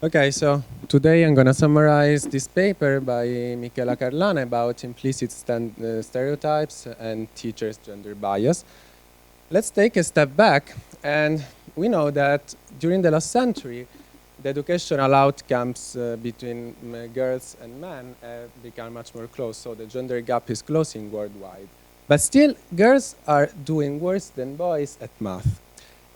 Okay, so today I'm going to summarize this paper by Michela Carlana about implicit stereotypes and teachers' gender bias. Let's take a step back, and we know that during the last century, the educational outcomes between girls and men become much more close, so the gender gap is closing worldwide. But still, girls are doing worse than boys at math.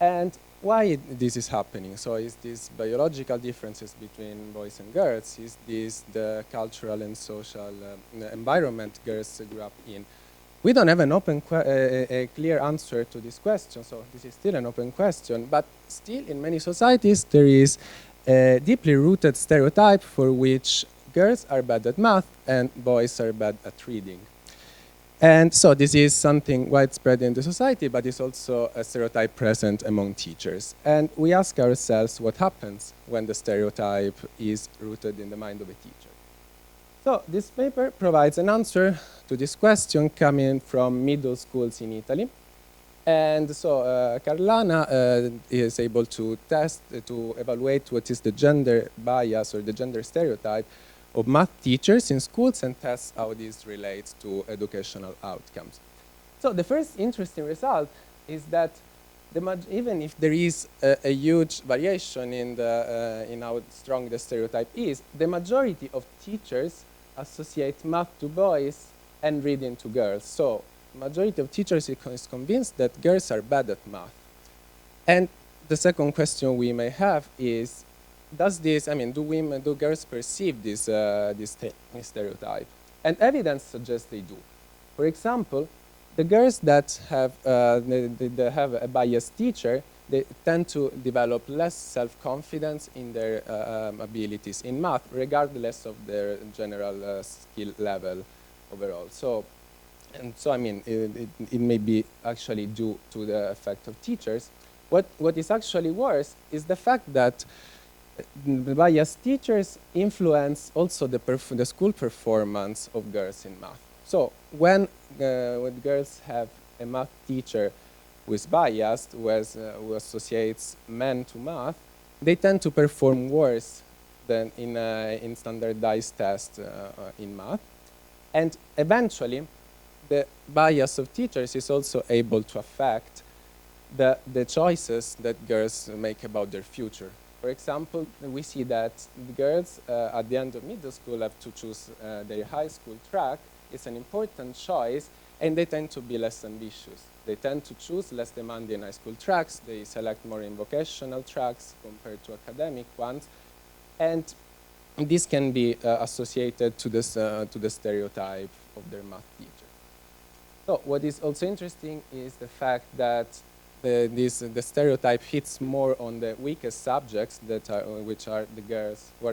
And why this is happening? So is this biological differences between boys and girls? Is this the cultural and social environment girls grew up in? We don't have an a clear answer to this question, so this is still an open question. But still, in many societies, there is a deeply rooted stereotype for which girls are bad at math and boys are bad at reading. And so this is something widespread in the society, but it's also a stereotype present among teachers. And we ask ourselves what happens when the stereotype is rooted in the mind of a teacher. So this paper provides an answer to this question coming from middle schools in Italy. And so Carlana is able to to evaluate what is the gender bias or the gender stereotype of math teachers in schools and tests how this relates to educational outcomes. So the first interesting result is that even if there is a huge variation in how strong the stereotype is, the majority of teachers associate math to boys and reading to girls. So majority of teachers is convinced that girls are bad at math. And the second question we may have is, do girls perceive this stereotype? And evidence suggests they do. For example, the girls that have they have a biased teacher, they tend to develop less self-confidence in their abilities in math, regardless of their general skill level overall. It may be actually due to the effect of teachers. What is actually worse is the fact that the biased teachers influence also the school performance of girls in math. So when girls have a math teacher who is biased, who associates men to math, they tend to perform worse than in standardized tests in math. And eventually, the bias of teachers is also able to affect the choices that girls make about their future. For example, we see that the girls at the end of middle school have to choose their high school track. It's an important choice, and they tend to be less ambitious. They tend to choose less demanding high school tracks. They select more in vocational tracks compared to academic ones. And this can be associated to the stereotype of their math teacher. So what is also interesting is the fact that the stereotype hits more on the weakest subjects, which are the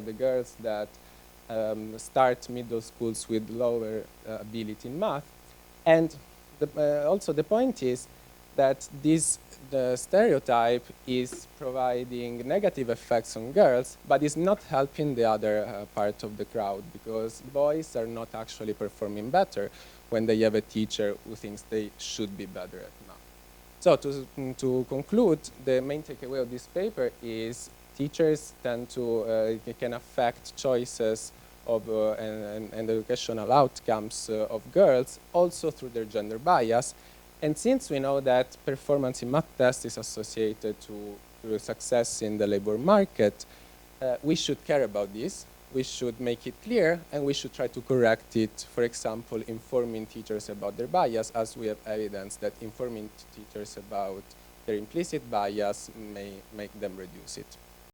girls that start middle schools with lower ability in math. And also the point is that the stereotype is providing negative effects on girls, but is not helping the other part of the crowd, because boys are not actually performing better when they have a teacher who thinks they should be better at math. So to conclude, the main takeaway of this paper is teachers tend to can affect choices of and educational outcomes of girls also through their gender bias. And since we know that performance in math tests is associated to success in the labor market, we should care about this. We should make it clear, and we should try to correct it, for example, informing teachers about their bias, as we have evidence that informing teachers about their implicit bias may make them reduce it.